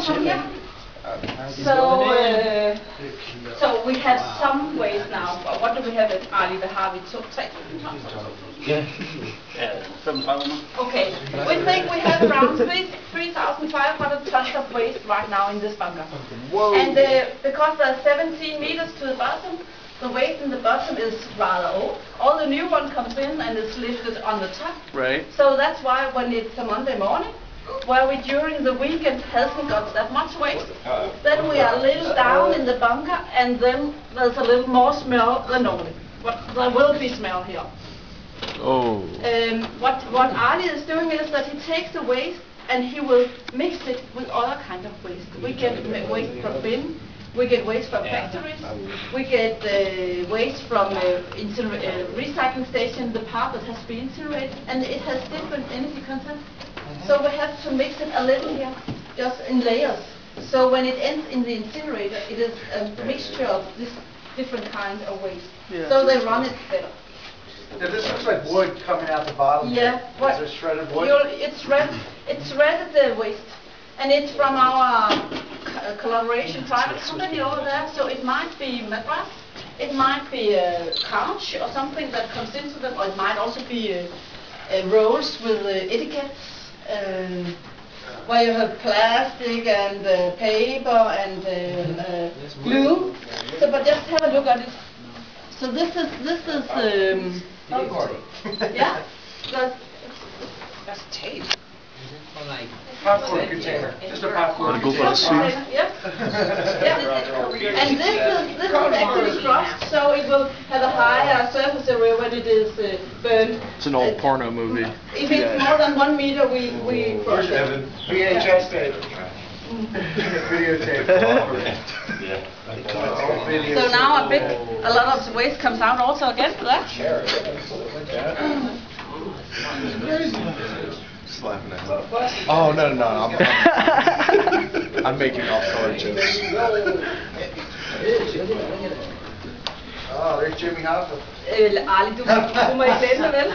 from here. So we have some waste now. What do we have at Ali? Hvad har vi? 3,000 tons? Ja, 3500. Okay, we think we have around 3,500 tons of waste right now in this bunker. Whoa. And because there are 17 meters to the bottom, the waste in the bottom is rather old. All the new one comes in and is lifted on the top. Right. So that's why when it's a Monday morning, where we during the weekend hasn't got that much waste, then we are a little down in the bunker, and then there's a little more smell than normally. But there will be smell here. Oh. What Ali is doing is that he takes the waste and he will mix it with other kind of waste. We get waste from bin, we get waste from factories, we get waste from recycling station, the part that has been incinerated, and it has different energy content. So we have to mix it a little here, just in layers. So when it ends in the incinerator, it is a mixture of this different kind of waste. Yeah. So they run it better. Now this looks like wood coming out the bottom. Yeah. Is there shredded wood? It's shredded waste, and it's from our collaboration private company over there. So it might be mattress, it might be a couch or something that comes into them, or it might also be rolls with etiquettes, where you have plastic and paper and glue. So, but just have a look at it. So this is yeah. That's tape. Popcorn container. Just a popcorn Wanna go for a container. soup? Yep. Yep. And this is actually crushed, so it will have a higher surface area when it is burned. It's an old porno movie. If it's more than 1 meter, we crush it. Evan. VHS tape. Videotape. So now a lot of waste comes out also again for that. Slapping it. Oh no! I'm making off-color jokes. Oh, there's Jimmy Hoffa. Ali, du må ikke glemme det, vel?